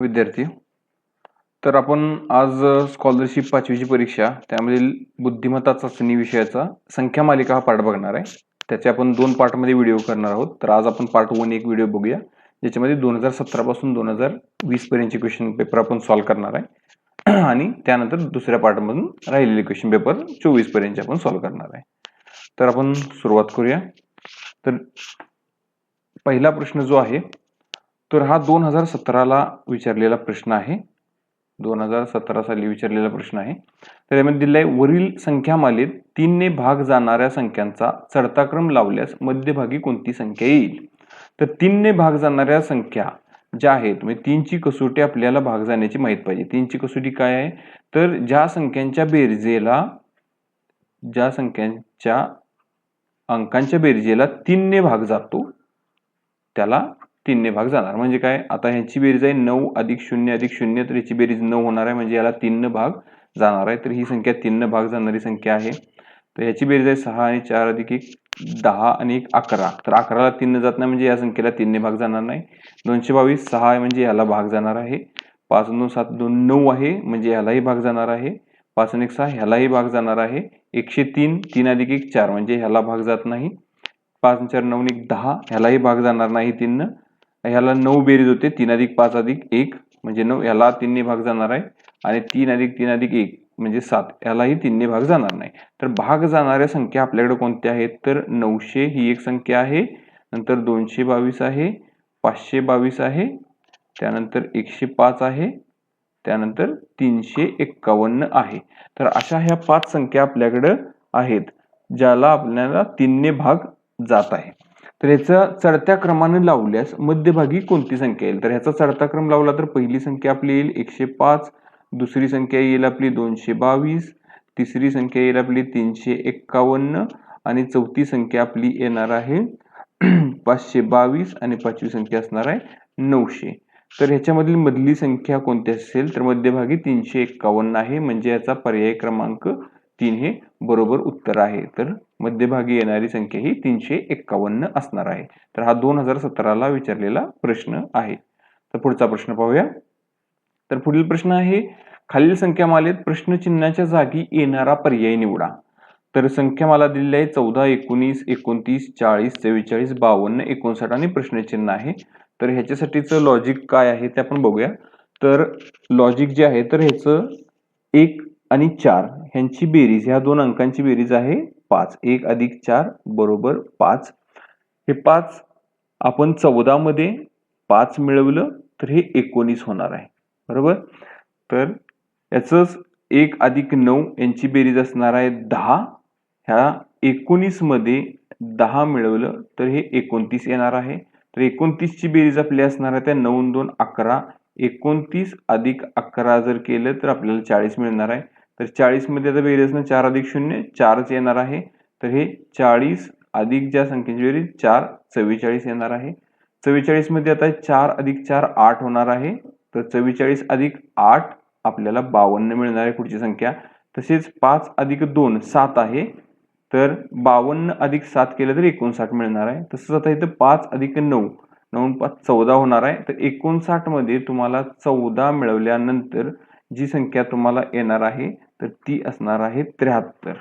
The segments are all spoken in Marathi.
विद्यार्थी, तर आपण आज स्कॉलरशिप 5वी ची परीक्षा त्यामधील बुद्धिमत्ता चाचणी विषयाचा संख्या मालिका हा पाठ बघणार आहे. त्याचे आपण 2 पार्टमध्ये व्हिडिओ करणार आहोत. तर आज आपण पार्ट 1 एक व्हिडिओ बघूया, ज्याच्यामध्ये 2017 पासून 2020 पर्यंतचे क्वेश्चन पेपर आपण सॉल्व्ह करणार आहे आणि त्यानंतर दुसऱ्या पार्टमधून राहिलेले क्वेश्चन पेपर 24 पर्यंतचे आपण सॉल्व्ह करणार आहे. तर आपण सुरुवात करूया. तर पहिला प्रश्न जो आहे तर हा 2017 ला विचारलेला प्रश्न आहे. 2017 साली विचारलेला प्रश्न आहे. तर यामध्ये दिलेला आहे, वरील संख्यामालेत 3 ने भाग जाणाऱ्या संख्यांचा चढता क्रम लावल्यास मध्यभागी कोणती संख्या येईल? तर 3 ने भाग जाणाऱ्या संख्या ज्या आहेत, म्हणजे 3 ची कसोटी आपल्याला भाग जाण्याची माहित पाहिजे. 3 ची कसोटी काय आहे? तर ज्या संख्यांच्या अंकांच्या बेरजेला 3 ने भाग जातो त्याला 3 ने भाग जाणार. म्हणजे काय? आता ह्याची बेरीज आहे 9 अधिक 0 अधिक 0, तर ह्याची बेरीज 9 होणार आहे, म्हणजे याला 3 ने भाग जाणार आहे. तर ही संख्या 3 ने भाग जाणारी संख्या आहे. तर ह्याची बेरीज आहे 6 आणि 4 अधिक 1 10 आणि 1 11. तर 11 ला 3 ने जात नाही, म्हणजे या संख्येला 3 ने भाग जाणार नाही. 222 6 आहे, म्हणजे याला भाग जाणार आहे. 5 2 7 2 9 आहे, म्हणजे यालाही भाग जाणार आहे. 5 आणि 1 6 ह्यालाही भाग जाणार आहे. 103 3 अधिक 1 4, म्हणजे ह्याला भाग जात नाही. 5 4 9 1 10 ह्यालाही भाग जाणार नाही 3 ने. ह्याला 9 बेरीज होते, 3 अधिक 5 अधिक 1 म्हणजे 9, ह्याला 3 ने भाग जाणार आहे. आणि 3 अधिक 3 अधिक 1 म्हणजे 7, ह्यालाही 3 ने भाग जाणार नाही. तर भाग जाणाऱ्या संख्या आपल्याकडे कोणत्या आहेत? तर 900 ही एक संख्या आहे, नंतर 222 आहे, 522 आहे, त्यानंतर 105 आहे, त्यानंतर 351 आहे. तर अशा ह्या 5 संख्या आपल्याकडे आहेत, ज्याला आपल्याला 3 ने भाग जात आहे. तर ह्याचा चढत्या क्रमाने लावल्यास मध्यभागी कोणती संख्या येईल? तर ह्याचा चढता क्रम लावला तर पहिली संख्या आपली येईल 105, दुसरी संख्या येईल आपली 222, तिसरी संख्या येईल आपली 351 आणि चौथी संख्या आपली येणार आहे 522 आणि पाचवी संख्या असणार आहे 900. तर ह्याच्यामधील मधली संख्या कोणती असेल? तर मध्यभागी 351 आहे, म्हणजे याचा पर्याय क्रमांक 3 हे बरोबर उत्तर आहे. तर मध्यभागी येणारी संख्या ही 351 असणार आहे. तर हा 2017 ला विचारलेला प्रश्न आहे. तर पुढचा प्रश्न पाहूया. तर पुढील प्रश्न आहे, खालील संख्यामालेत प्रश्नचिन्हाच्या जागी येणारा पर्याय निवडा. तर संख्यामाला दिलेली आहे 14 19 29 40 44 52 59 आणि प्रश्नचिन्ह आहे. तर ह्याच्यासाठीचं लॉजिक काय आहे ते आपण बघूया. तर लॉजिक जे आहे, तर ह्याचं 1 आणि 4 ह्यांची बेरीज, ह्या दोन अंकांची बेरीज आहे 5. 1 अधिक 4 बरोबर 5. हे 5 आपण 14 मध्ये 5 मिळवलं तर हे 19 होणार आहे, बरोबर. तर याच 1 अधिक 9 यांची बेरीज असणार आहे 10. ह्या 19 मध्ये 10 मिळवलं तर हे 29 येणार आहे. तर 29 ची बेरीज आपली असणार आहे त्या 9 2 11. 29 अधिक 11 जर केलं तर आपल्याला 40 मिळणार आहे. तर 40 मध्ये आता बेरीजनं 4 अधिक 0 4च येणार आहे. तर हे 40 अधिक ज्या संख्येची बेरीज 4 44 येणार आहे. 44 मध्ये आता 4 अधिक 4 8 होणार आहे. तर 44 अधिक 8 आपल्याला 52 मिळणार आहे पुढची संख्या. तसेच 5 अधिक 2 7 आहे. तर 52 अधिक 7 केलं तर 59 मिळणार आहे. तसंच आता इथं 5 अधिक 9 9 5 14 होणार आहे. तर 59 मध्ये तुम्हाला 14 मिळवल्यानंतर जी संख्या तुम्हाला येणार आहे तर ती असणार आहे 73.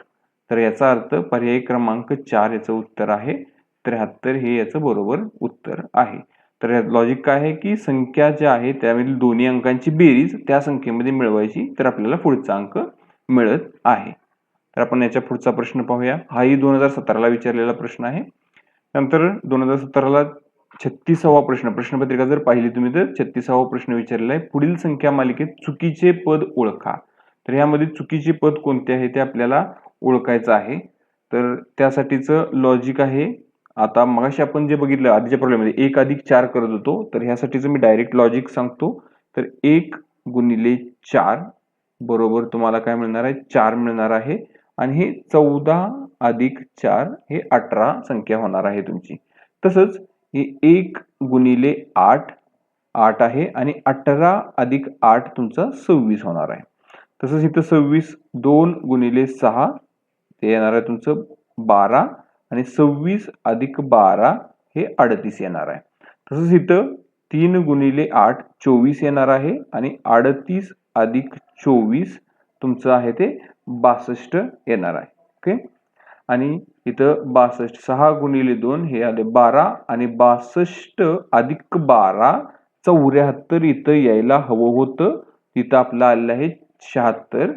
तर याचा अर्थ पर्याय क्रमांक 4 याचं उत्तर आहे 73, हे याचं बरोबर उत्तर आहे. तर लॉजिक काय आहे की संख्या ज्या आहे त्यामधील दोन्ही अंकांची बेरीज त्या संख्येमध्ये मिळवायची, तर आपल्याला पुढचा अंक मिळत आहे. तर आपण याच्या पुढचा प्रश्न पाहूया. हाही 2017 ला विचारलेला प्रश्न आहे. नंतर 2017 ला 36वा प्रश्न, प्रश्नपत्रिका जर पाहिली तुम्ही तर 36वा प्रश्न विचारलेला आहे, पुढील संख्या मालिकेत चुकीचे पद ओळखा. तर यामध्ये चुकीचे पद कोणते आहे ते आपल्याला ओळखायचं आहे. तर त्यासाठीचं लॉजिक आहे, आता मगाशी आपण जे बघितलं आधीच्या प्रॉब्लेममध्ये 1 अधिक 4 करत होतो, तर ह्यासाठीचं मी डायरेक्ट लॉजिक सांगतो. तर 1 गुणिले 4 बरोबर तुम्हाला काय मिळणार आहे? 4 मिळणार आहे. आणि हे 14 अधिक 4 हे 18 संख्या होणार आहे तुमची. तसंच हे 1 गुणिले 8 8 आहे आणि 18 अधिक 8 तुमचा 26 होणार आहे. तसंच इथं 26 2 गुणिले 6 ते येणार आहे तुमचं 12 आणि 26 अधिक 12 हे 38 येणार आहे. तसंच इथं 3 गुणिले 8 24 येणार आहे आणि 38 अधिक 24 तुमचं आहे ते 62 येणार आहे. ओके. आणि इथं 62 6 गुणिले 2 हे आले 12 आणि 62 अधिक 12 74 इथं यायला हवं होतं. तिथं आपलं आलेलं आहे 76.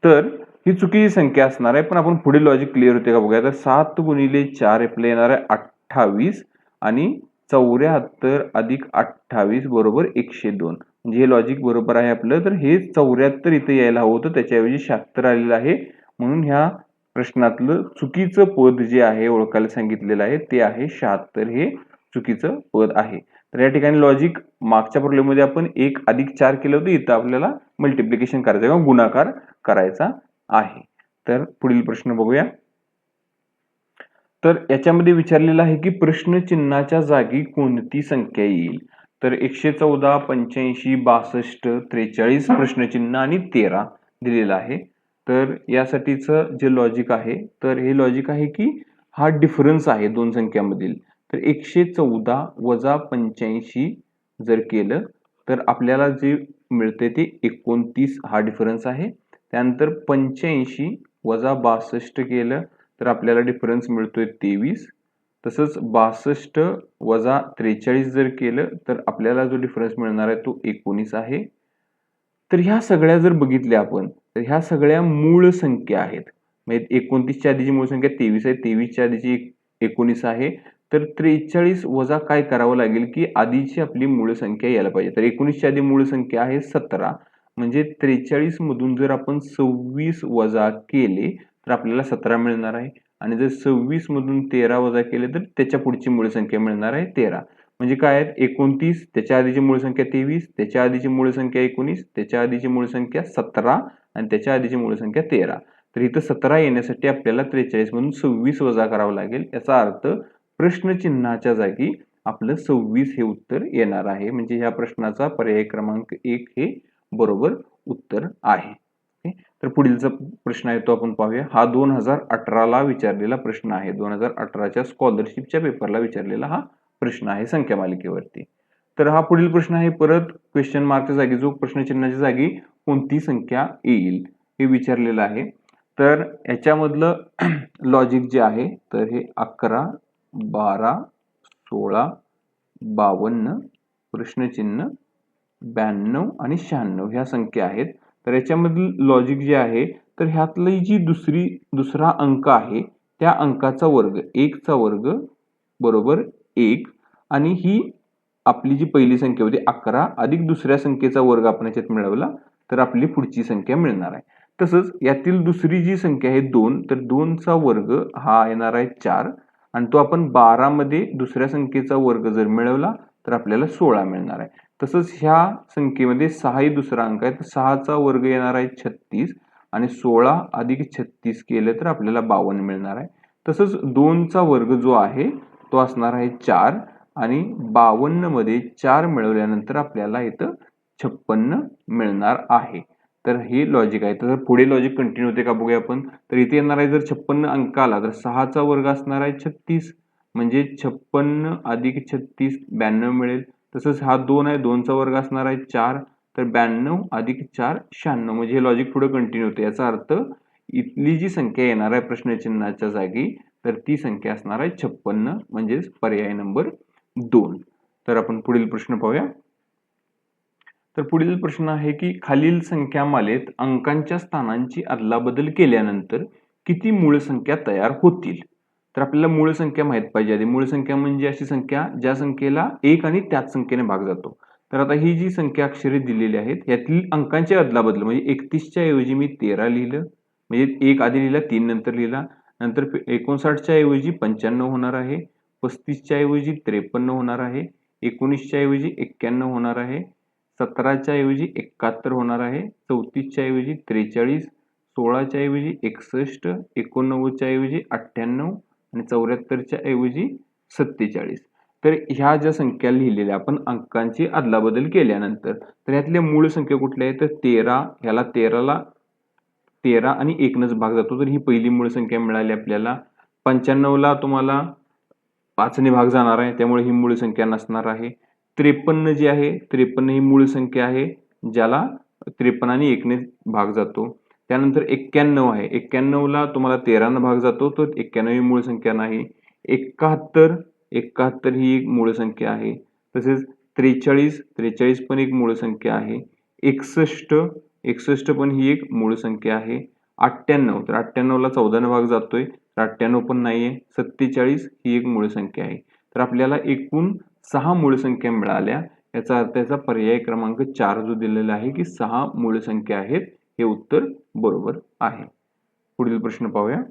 तर ही चुकीची संख्या असणार आहे, पण आपण पुढे लॉजिक क्लिअर होते का बघूया. तर 7 गुणिले 4 आपलं येणार आहे 28 आणि 74 अधिक 28 बरोबर 102. म्हणजे हे लॉजिक बरोबर आहे आपलं. तर हे 74 इथं यायला हवं होतं, त्याच्याऐवजी 76 आलेलं आहे. म्हणून ह्या प्रश्नातलं चुकीचं पद जे आहे ओळखायला सांगितलेलं आहे ते आहे 76 हे चुकीचं पद आहे. तर या ठिकाणी लॉजिक मागच्या प्रॉब्लेममध्ये आपण 1 अधिक 4 केलं होतं, इथं आपल्याला मल्टिप्लिकेशन करायचं किंवा गुणाकार करायचा आहे. तर पुढील प्रश्न बघूया. तर याच्यामध्ये विचारलेलं आहे की प्रश्नचिन्हाच्या जागी कोणती संख्या येईल. तर 114 85 62 43 प्रश्नचिन्ह आणि 13 दिलेलं आहे. तर यासाठीचं जे लॉजिक आहे तर हे लॉजिक आहे की हा डिफरन्स आहे दोन संख्यांमधील. तर 114 वजा 85 जर केलं तर आपल्याला जे मिळते ते 29 हा डिफरन्स आहे. त्यानंतर 85 वजा 62 केलं तर आपल्याला डिफरन्स मिळतोय 23. तसंच 62 वजा 43 जर केलं तर आपल्याला जो डिफरन्स मिळणार आहे तो 19 आहे. तर ह्या सगळ्या जर बघितल्या आपण तर ह्या सगळ्या मूळ संख्या आहेत. म्हणजे 29 च्या आधीची मूळ संख्या 23 आहे, 23 च्या आधीची 19 आहे. तर 43 वजा काय करावं लागेल की आधीची आपली मूळ संख्या यायला पाहिजे. तर 19 च्या आधी मूळ संख्या आहे 17. म्हणजे 43 मधून जर आपण 26 वजा केले तर आपल्याला 17 मिळणार आहे. आणि जर 26 मधून 13 वजा केले तर त्याच्या पुढची मूळ संख्या मिळणार आहे 13. म्हणजे काय आहेत 29, त्याच्या आधीची मूळ संख्या 23, त्याच्या आधीची मूळ संख्या 19, त्याच्या आधीची मूळ संख्या 17 आणि त्याच्या आधीची मूळ संख्या 13. तर इथं 17 येण्यासाठी आपल्याला 43 मधून 26 वजा करावं लागेल. याचा अर्थ प्रश्नचिन्हाच्या जागी आपलं 26 हे उत्तर येणार आहे. म्हणजे ह्या प्रश्नाचा पर्याय क्रमांक 1 हे बरोबर उत्तर आहे. तर पुढीलचा प्रश्न आहे तो आपण पाहूया. हा 2018 ला विचारलेला प्रश्न आहे. 2018च्या स्कॉलरशिपच्या पेपरला विचारलेला हा प्रश्न आहे संख्या मालिकेवरती. तर हा पुढील प्रश्न आहे परत क्वेश्चन मार्कच्या जागी जो प्रश्नचिन्हाच्या जागी कोणती संख्या येईल हे विचारलेलं आहे. तर याच्यामधलं लॉजिक जे आहे तर हे 11 12 16 52 प्रश्नचिन्ह 92 आणि 96 ह्या संख्या आहेत. तर याच्यामधील लॉजिक जे आहे तर ह्यातली जी दुसरा अंक आहे त्या अंकाचा वर्ग 1 चा वर्ग बरोबर 1 आणि ही आपली जी पहिली संख्या होती 11 अधिक दुसऱ्या संख्येचा वर्ग आपण याच्यात मिळवला तर आपली पुढची संख्या मिळणार आहे. तसंच यातील दुसरी जी संख्या आहे 2 तर 2 चा वर्ग हा येणार आहे 4 आणि तो आपण 12 मध्ये दुसऱ्या संख्येचा वर्ग जर मिळवला तर आपल्याला 16 मिळणार आहे. तसंच ह्या संख्येमध्ये 6 ही दुसरा अंक आहे तर 6 चा वर्ग येणार आहे 36 आणि 16 अधिक 36 केलं तर आपल्याला 52 मिळणार आहे. तसंच 2 चा वर्ग जो आहे तो असणार आहे 4 आणि 52 मध्ये 4 मिळवल्यानंतर आपल्याला इथं 56 मिळणार आहे. तर हे लॉजिक आहे. तर पुढे लॉजिक कंटिन्यू होते का बघूया आपण. तर इथे येणार आहे जर 56 अंक आला तर 6 चा वर्ग असणार आहे 36 म्हणजे 56 अधिक 36 92 मिळेल. तसंच हा 2 आहे 2 चा वर्ग असणार आहे 4 तर 92 अधिक 4 96 म्हणजे हे लॉजिक पुढे कंटिन्यू होते. याचा अर्थ इथली जी संख्या येणार आहे प्रश्नचिन्हाच्या जागी तर ती संख्या असणार आहे 56 म्हणजेच पर्याय नंबर 2. तर आपण पुढील प्रश्न पाहूया. तर पुढील प्रश्न आहे की खालील संख्या मालेत अंकांच्या स्थानांची अदलाबदल केल्यानंतर किती मूळ संख्या तयार होतील. तर आपल्याला मूळ संख्या माहित पाहिजे आधी. मूळ संख्या म्हणजे अशी संख्या ज्या संख्येला 1 आणि त्याच संख्येने भाग जातो. तर आता ही जी संख्या अक्षरे दिलेली आहेत यातील अंकांची अदलाबदल म्हणजे 31 च्या ऐवजी मी 13 लिहिलं म्हणजे 1 आधी लिहिला 3 नंतर लिहिला. नंतर 59 च्या ऐवजी 95 होणार आहे. 35 च्या ऐवजी 53 होणार आहे. 19 च्या ऐवजी 91 होणार आहे. 17 च्या ऐवजी 71 होणार आहे. 34 च्या ऐवजी 43, 16 च्या ऐवजी 61, 89 च्या ऐवजी 98 आणि 74 च्या ऐवजी 47. तर ह्या ज्या संख्या लिहिलेल्या आपण अंकांची अदलाबदल केल्यानंतर तर यातल्या मूळ संख्या कुठल्या आहेत तर 13 ह्याला 13 आणि 1 नच भाग जातो तर ही पहिली मूळ संख्या मिळाली आपल्याला. 95 ला तुम्हाला 5 ने भाग जाणार आहे त्यामुळे ही मूळ संख्या नसणार आहे. 53 जे आहे 53 ही मूळ संख्या आहे ज्याला 53 आणि 1 ने भाग जातो. त्यानंतर 91 आहे 91 ला तुम्हाला 13 ने भाग जातो तो 91 ही मूळ संख्या नाही. 71 ही एक मूळ संख्या आहे. तसेच 43 पण एक मूळ संख्या आहे. 61 पण ही एक मूळ संख्या आहे. 98 तर 98 ला 14 ने भाग जातोय तर 98 पण नाहीये. 47 ही एक मूळ संख्या आहे. तर आपल्याला एकूण 6 मूळ संख्या मिळाल्या. याचा अर्थ याचा पर्याय क्रमांक 4 जो दिलेला आहे की 6 मूळ संख्या आहेत हे उत्तर बरोबर आहे. पुढील प्रश्न पाहूया.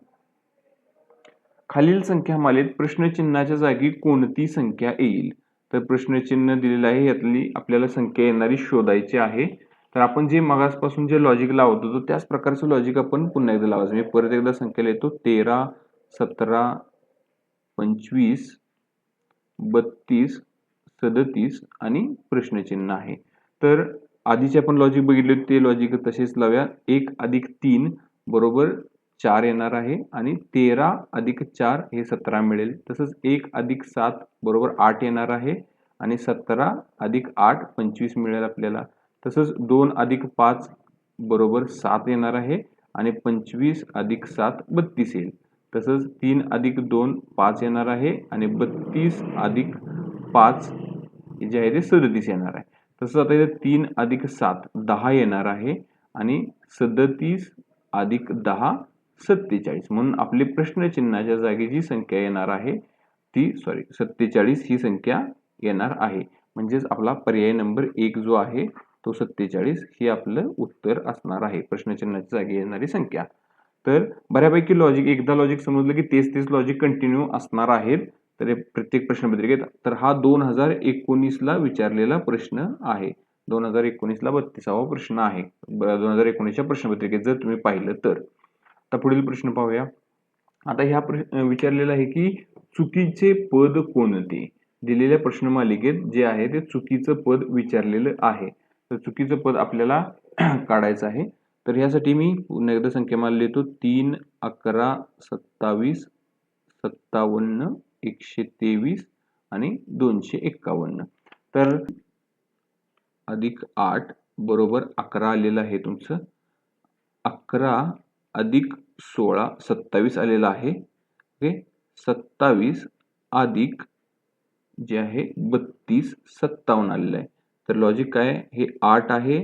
खालील संख्या मालेत प्रश्नचिन्हाच्या जागी कोणती संख्या येईल? तर प्रश्नचिन्ह दिलेलं आहे यातली आपल्याला संख्या येणारी शोधायची आहे. तर आपण जे मगासपासून जे लॉजिक लावत होतो त्याच प्रकारचं लॉजिक आपण पुन्हा एकदा लावायचं. मी परत एकदा संख्या लिहितो 13, 17, 25, 32, 37 आणि प्रश्नचिन्ह आहे. तर आधीचे आपण लॉजिक बघितले ते लॉजिक तसेच लावूया. 1 अधिक 3 बरोबर 4 येणार आहे आणि 13 अधिक 4 हे 17 मिळेल. तसंच 1 अधिक 7 बरोबर 8 येणार आहे आणि 17 अधिक 8 25 मिळेल आपल्याला. तसंच 2 अधिक 5 बरोबर 7 येणार आहे आणि 25 अधिक 7 32 येईल. तसंच 3 अधिक 2 5 येणार आहे आणि 32 अधिक 5 जे आहे ते 37 येणार आहे. तसंच आता इथे 3 अधिक 7 10 येणार आहे आणि 37 अधिक 10 47 म्हणून आपली प्रश्नचिन्हाच्या जागी जी संख्या येणार आहे ती 47 ही संख्या येणार आहे. म्हणजेच आपला पर्याय नंबर 1 जो आहे तो 47 ही आपलं उत्तर असणार आहे प्रश्नचिन्हाच्या जागी येणारी संख्या. तर बऱ्यापैकी लॉजिक एकदा लॉजिक समजलं की तेच लॉजिक कंटिन्यू असणार आहेत. तर प्रत्येक प्रश्नपत्रिकेत तर हा 2019 ला विचारलेला प्रश्न आहे. 2019 ला 32वा प्रश्न आहे 2019च्या प्रश्नपत्रिकेत जर तुम्ही पाहिलं तर. आता पुढील प्रश्न पाहूया. आता ह्या विचारलेला आहे की चुकीचे पद कोणते? दिलेल्या प्रश्नमालिकेत जे आहे ते चुकीचं पद विचारलेलं आहे. तर चुकीचं पद आपल्याला काढायचं आहे. तर ह्यासाठी मी पुन्हा एकदा संख्यामाला लिहितो 3, 11, 27, 57, 123 आणि 251. तर अधिक 8 बरोबर 11 आलेलं आहे तुमचं. 11 अधिक 16 27 आलेलं आहे. ओके 27 अधिक जे आहे 32 57 आलेलं आहे. तर लॉजिक काय हे 8 आहे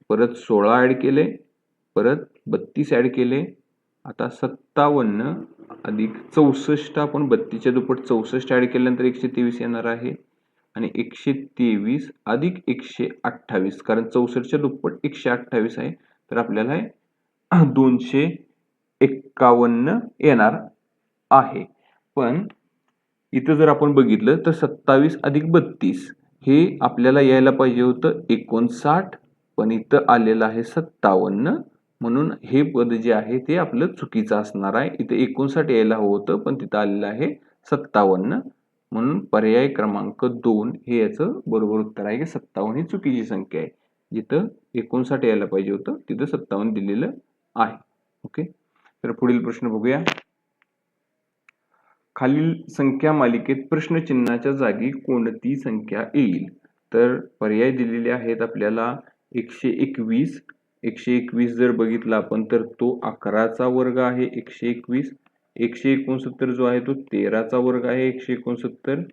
परत 16 ऍड केले परत 32 ऍड केले. आता 57 अधिक 64 आपण 32च्या दुप्पट 64 ऍड केल्यानंतर 123 येणार आहे आणि 123 अधिक 128 कारण 64च्या दुप्पट 128 आहे तर आपल्याला 251 येणार आहे. पण इथं जर आपण बघितलं तर 27 अधिक 32 हे आपल्याला यायला पाहिजे होतं 59 पण इथं आलेलं आहे 57 म्हणून हे पद जे आहे ते आपलं चुकीचं असणार आहे. इथे 59 यायला हवं होतं पण तिथं आलेलं आहे 57 म्हणून पर्याय क्रमांक 2 हे याचं बरोबर उत्तर आहे की 57 ही चुकीची संख्या आहे. जिथं 59 यायला पाहिजे होतं तिथं 57 दिलेलं आहे. ओके तर पुढील प्रश्न बघूया. खालील संख्या मालिकेत प्रश्नचिन्हाच्या जागी कोणती संख्या येईल? तर पर्याय दिलेले आहेत आपल्याला 121. 121 जर बघितला आपण तर तो 11चा वर्ग आहे 121. 169 जो आहे तो 13चा वर्ग आहे 169.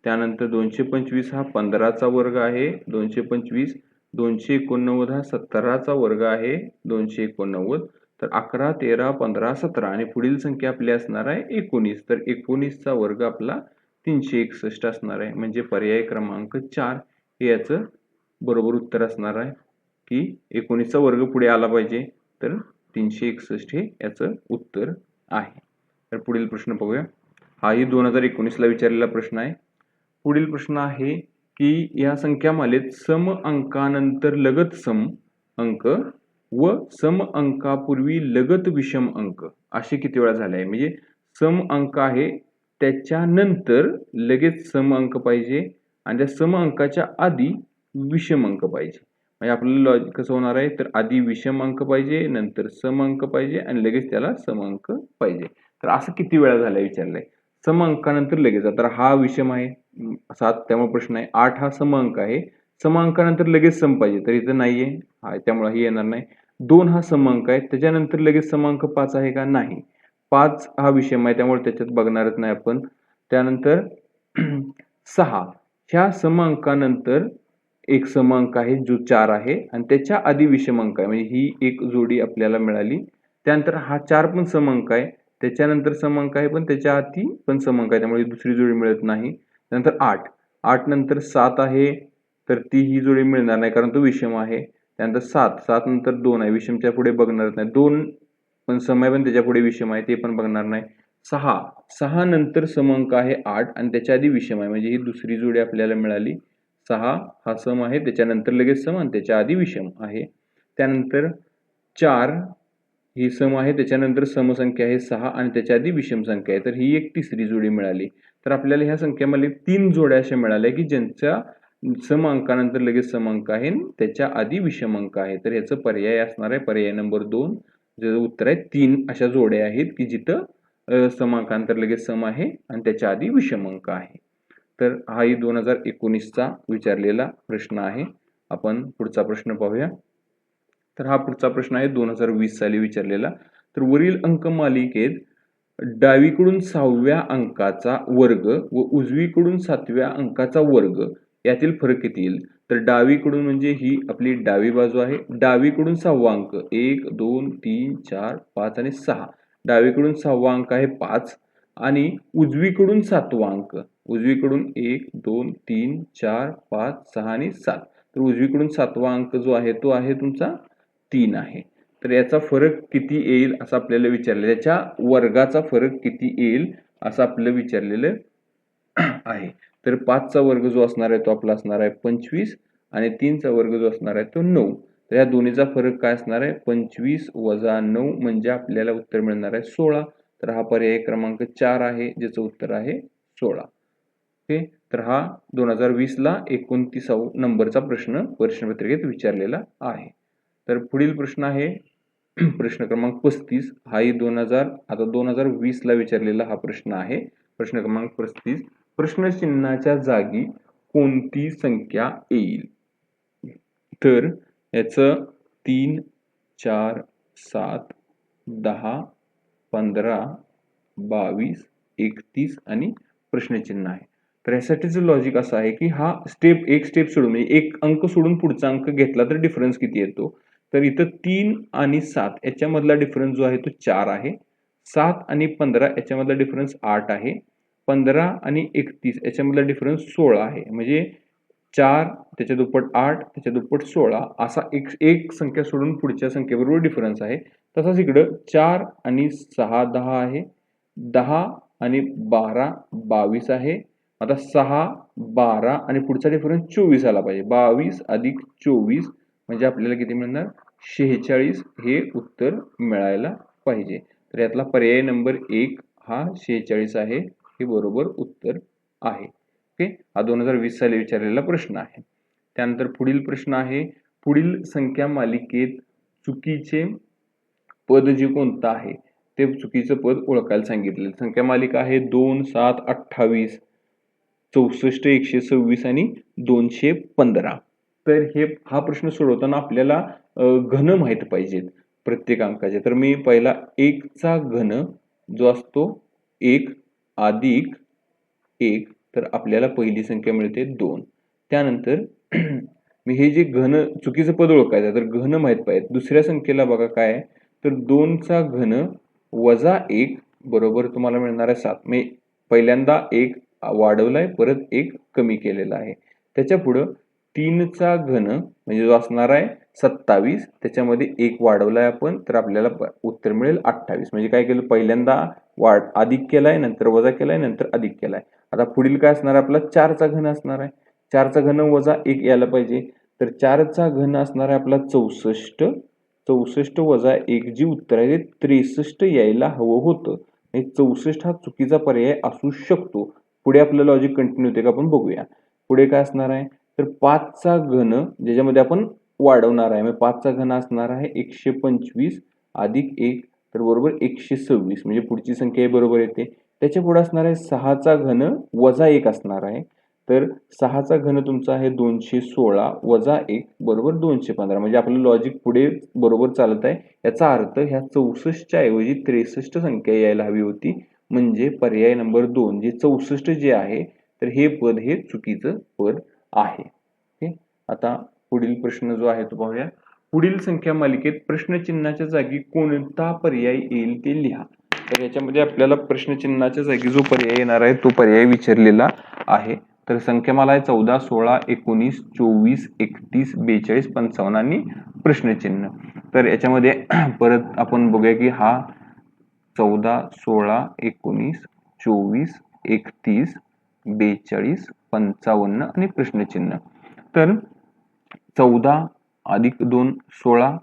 त्यानंतर 225 हा 15चा वर्ग आहे 225. 289 हा 17चा वर्ग आहे 289. तर 11, 13, 15, 17 आणि पुढील संख्या आपली असणार आहे 19. तर 19चा वर्ग आपला 361 असणार आहे. म्हणजे पर्याय क्रमांक 4 हे याचं बरोबर उत्तर असणार आहे की 19चा वर्ग पुढे आला पाहिजे तर 361 हे याचं उत्तर आहे. तर पुढील प्रश्न पाहूया. हाही 2019 ला विचारलेला प्रश्न आहे. पुढील प्रश्न आहे की या संख्यामालेत सम अंकानंतर लगत सम अंक व सम अंकापूर्वी लगत विषम अंक असे किती वेळा झाले आहे? म्हणजे सम अंक आहे त्याच्यानंतर लगेच सम अंक पाहिजे आणि त्या सम अंकाच्या आधी विषम अंक पाहिजे. म्हणजे आपल्याला लॉजिक कसं होणार आहे तर आधी विषम अंक पाहिजे नंतर सम अंक पाहिजे आणि लगेच त्याला सम अंक पाहिजे. तर असं किती वेळा झालंय विचारलंय. सम अंकानंतर लगेच तर हा विषम आहे 7 त्यामुळे प्रश्न आहे. 8 हा समअंक आहे. समअंकानंतर लगेच सम पाहिजे तर इथं नाहीये. त्यामुळे ही येणार नाही. 2 हा समअंक आहे. त्याच्यानंतर लगेच समअंक 5 आहे का? नाही. 5 हा विषम आहे त्यामुळे त्याच्यात बघणारच नाही आपण. त्यानंतर 6 ह्या समअंकानंतर एक समअंक आहे जो 4 आहे आणि त्याच्या आधी विषम अंक आहे. म्हणजे ही एक जोडी आपल्याला मिळाली. त्यानंतर हा 4 पण समअंक आहे. त्याच्यानंतर समअंक आहे पण त्याच्या आधी पण समअंक आहे त्यामुळे दुसरी जोडी मिळत नाही. नंतर 8. 8 नंतर 7 आहे तर ती ही जोडी मिळणार नाही कारण तो विषम आहे. त्यानंतर 7. 7 नंतर 2 आहे. विषमच्या पुढे बघणारच नाही. 2 पण सम आहे पण त्याच्या पुढे विषम आहे ते पण बघणार नाही. 6. 6 नंतर समअंक आहे 8 आणि त्याच्या आधी विषम आहे म्हणजे ही दुसरी जोडी आपल्याला मिळाली. 6 हा सम आहे त्याच्यानंतर लगेच सम आणि त्याच्या आधी विषम आहे. त्यानंतर 4 ही सम आहे त्याच्यानंतर समसंख्या आहे 6 आणि त्याच्या आधी विषम संख्या आहे तर ही एक तिसरी जोडी मिळाली. तर आपल्याला ह्या संख्येमध्ये 3 जोड्या अशा मिळाल्या की ज्यांच्या सम अंकानंतर लगेच सम अंक आहे त्याच्या आधी विषम अंक आहे. तर याचं पर्याय असणार आहे पर्याय नंबर 2. ज्याचं उत्तर आहे 3 अशा जोड्या आहेत की जिथं सम अंकानंतर लगेच सम आहे आणि त्याच्या आधी विषम अंक आहे. तर हाही 2019चा विचारलेला प्रश्न आहे. आपण पुढचा प्रश्न पाहूया. तर हा पुढचा प्रश्न आहे 2020 साली विचारलेला. तर वरील अंक मालिकेत डावीकडून 6व्या अंकाचा वर्ग व उजवीकडून 7व्या अंकाचा वर्ग यातील फरक किती येईल? तर डावीकडून म्हणजे ही आपली डावी बाजू आहे. डावीकडून 6वा अंक 1, 2, 3, 4, 5 आणि 6. डावीकडून 6वा अंक आहे 5 आणि उजवीकडून 7वा अंक. उजवीकडून 1, 2, 3, 4, 5, 6 आणि 7. तर उजवीकडून 7वा अंक जो आहे तो आहे तुमचा 3 आहे. तर याचा फरक किती येईल असं आपल्याला विचारलेलं आहे. याच्या वर्गाचा फरक किती येईल असं आपल्याला विचारलेलं आहे. तर 5 चा वर्ग जो असणार आहे तो आपला असणार आहे 25 आणि 3 चा वर्ग जो असणार आहे तो 9. तर या दोन्हीचा फरक काय असणार आहे 25 वजा 9 म्हणजे आपल्याला उत्तर मिळणार आहे 16. तर हा पर्याय क्रमांक 4 आहे ज्याचं उत्तर आहे 16. ओके. तर हा 2020 ला 29 नंबरचा प्रश्न प्रश्नपत्रिकेत विचारलेला आहे. तर पुढील प्रश्न आहे प्रश्न क्रमांक 35. हाही 2020 ला विचारलेला हा प्रश्न आहे. प्रश्न क्रमांक 35. प्रश्नचिन्हाच्या जागी कोणती संख्या येईल? तर याचं 3, 4, 7, 10, 15, 22, 31 आणि प्रश्नचिन्ह आहे. तर यासाठीचं लॉजिक असं आहे की हा एक स्टेप सोडून म्हणजे एक अंक सोडून पुढचा अंक घेतला तर डिफरन्स किती येतो? तर इथं 3 आणि 7 याच्यामधला डिफरन्स जो आहे तो 4 आहे. 7 आणि 15 याच्यामधला डिफरन्स 8 आहे. 15 आणि 31 याच्यामधला डिफरन्स 16 आहे. म्हणजे 4 त्याच्या दुप्पट 8 त्याच्या दुप्पट 16 असा एक संख्या सोडून पुढच्या संख्येबरोबर डिफरन्स आहे. तसाच इकडं 4 आणि 6 10 आहे. 10 आणि 12 22 आहे. आता 6 12 आणि पुढचा डिफरन्स 24 आला पाहिजे. 22 अधिक 24 म्हणजे आपल्याला किती मिळणार? 46 हे उत्तर मिळायला पाहिजे. तर यातला पर्याय नंबर 1 हा 46 आहे. हे बरोबर उत्तर आहे. ओके. हा 2020 साली विचारलेला प्रश्न आहे. त्यानंतर पुढील प्रश्न आहे. पुढील संख्या मालिकेत चुकीचे पद जे कोणतं आहे ते चुकीचं पद ओळखायला सांगितले. संख्या मालिका आहे 2, 7, 28, 64, 126 आणि 215. तर हा प्रश्न सोडवताना आपल्याला घन माहित पाहिजेत प्रत्येक अंकाचे. तर मी पहिला 1 चा घन जो असतो 1 अधिक 1 तर आपल्याला पहिली संख्या मिळते 2. त्यानंतर मी हे जे घन चुकीचं पद ओळखायचं तर घन माहित पाहिजे. दुसऱ्या संख्येला बघा काय आहे तर 2 चा घन वजा 1 बरोबर तुम्हाला मिळणार आहे 7. मी पहिल्यांदा 1 वाढवलाय परत 1 कमी केलेला आहे. त्याच्या पुढं 3 चा घन म्हणजे जो असणार आहे 27 त्याच्यामध्ये 1 वाढवलाय आपण तर आपल्याला उत्तर मिळेल 28. म्हणजे काय केलं पहिल्यांदा अधिक केलाय नंतर वजा केलाय नंतर अधिक केलाय. आता पुढील काय असणार आहे आपला 4 चा घन असणार आहे. 4 चा घन वजा 1 यायला पाहिजे. तर 4 चा घन असणार आहे आपला 64. 64 वजा 1 जी उत्तर आहे ते 63 यायला हवं होतं. 64 हा चुकीचा पर्याय असू शकतो. पुढे आपलं लॉजिक कंटिन्यू होते का आपण बघूया. पुढे काय असणार आहे तर 5 चा घन ज्याच्यामध्ये आपण वाढवणार आहे. मग 5 चा घन असणार आहे 125 अधिक 1 तर बरोबर 126 म्हणजे पुढची संख्या बरोबर येते. त्याच्या पुढे असणार आहे 6 चा घन वजा 1 असणार आहे. तर 6चा घन तुमचा आहे 216 वजा 1 बरोबर 215. म्हणजे आपलं लॉजिक पुढे बरोबर चालत आहे. याचा अर्थ ह्या 64च्या ऐवजी 63 संख्या यायला हवी होती. म्हणजे पर्याय नंबर 2 जे 64 जे आहे तर हे पद हे चुकीचं पद आहे. आता पुढील प्रश्न जो आहे तो पाहूया. पुढील संख्या मालिकेत प्रश्नचिन्हाच्या जागी कोणता पर्याय येईल ते लिहा. तर याच्यामध्ये आपल्याला प्रश्नचिन्हाच्या जागी जो पर्याय येणार आहे तो पर्याय विचारलेला आहे. तर संख्यामाला आहे 14, 16, 19, 24, 31, 42, 55 आणि प्रश्नचिन्ह. तर याच्यामध्ये परत आपण बघूया की हा 14, 16, 19, 24, 31, 42, 55 आणि प्रश्नचिन्ह. तर 14 अधिक 2 16,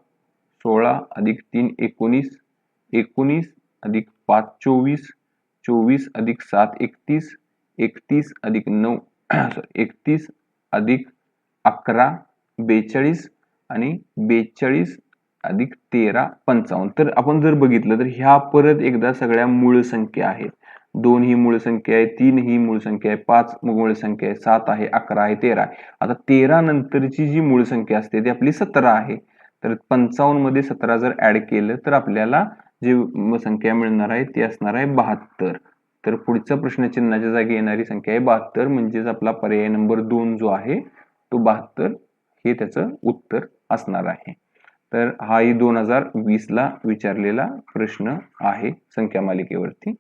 16 अधिक 3 19, 19 अधिक 5 24, 24 अधिक 7 31, 31 अधिक 9 31 अधिक 11 42 आणि 42 अधिक 13 55. तर आपण जर बघितलं तर ह्या परत एकदा सगळ्या मूळ संख्या आहेत. 2 ही मूळ संख्या आहे, 3 ही मूळ संख्या आहे, 5 मूळ संख्या आहे, 7 आहे, 11 आहे, 13 आहे. आता 13 नंतरची जी मूळ संख्या असते ती आपली 17 आहे. तर 55 मध्ये 17 जर ऍड केलं तर आपल्याला जी संख्या मिळणार आहे ती असणार आहे 72. तर पुढच्या प्रश्नचिन्हाच्या जागी येणारी संख्या आहे 72. म्हणजेच आपला पर्याय नंबर 2 जो आहे तो 72 हे त्याचं उत्तर असणार आहे. तर हाही 2020 ला विचारलेला प्रश्न आहे संख्या मालिकेवरती.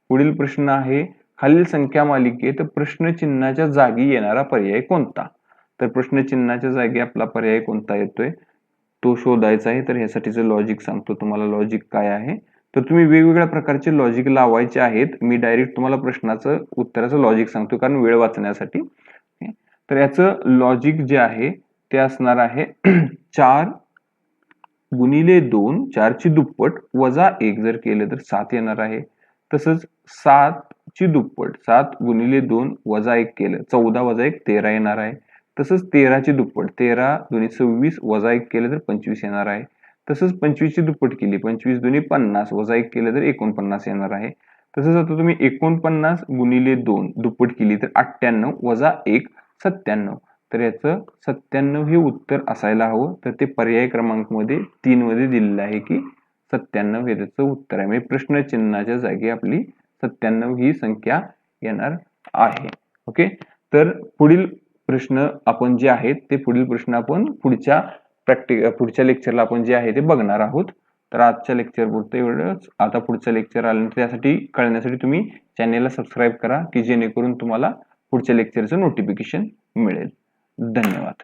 पुढील प्रश्न आहे खालील संख्या मालिकेत प्रश्नचिन्हाच्या जागी येणारा पर्याय कोणता. तर प्रश्नचिन्हाच्या जागी आपला पर्याय कोणता येतोय तो शोधायचा आहे. तर ह्यासाठीचं लॉजिक सांगतो तुम्हाला. लॉजिक काय आहे तर तुम्ही वेगवेगळ्या प्रकारचे लॉजिक लावायचे आहेत. मी डायरेक्ट तुम्हाला प्रश्नाचं उत्तराचं लॉजिक सांगतो कारण वेळ वाचण्यासाठी. तर याचं लॉजिक जे आहे ते असणार आहे 4 गुणिले 2 4 ची दुप्पट वजा 1 जर केलं तर 7 येणार आहे. तसंच 7 ची दुप्पट 7 गुणिले 2 वजा 1 केलं 14 वजा 1 13 येणार आहे. तसंच 13 ची दुप्पट 13 दुनी 26 वजा 1 केलं तर 25 येणार आहे. तसंच 25 ची दुप्पट केली 25 दुनी 50 वजा 1 केलं तर 49 येणार आहे. तसंच आता तुम्ही 49 गुणिले 2 दुप्पट केली तर 98 वजा 1 97. तर याचं 97 हे उत्तर असायला हवं. तर ते पर्याय क्रमांक मध्ये 3 मध्ये दिलेलं आहे की 97 हे त्याचं उत्तर आहे. म्हणजे प्रश्नचिन्हाच्या जागी आपली 97 ही संख्या येणार आहे. ओके. तर पुढील प्रश्न आपण जे आहेत ते पुढील प्रश्न आपण पुढच्या लेक्चरला आपण जे आहे ते बघणार आहोत. तर आजच्या लेक्चर पुरतं एवढंच. आता पुढचं लेक्चर आल्यानंतर त्यासाठी कळण्यासाठी तुम्ही चॅनेलला सबस्क्राईब करा की जेणेकरून तुम्हाला पुढच्या लेक्चरचं नोटिफिकेशन मिळेल. धन्यवाद.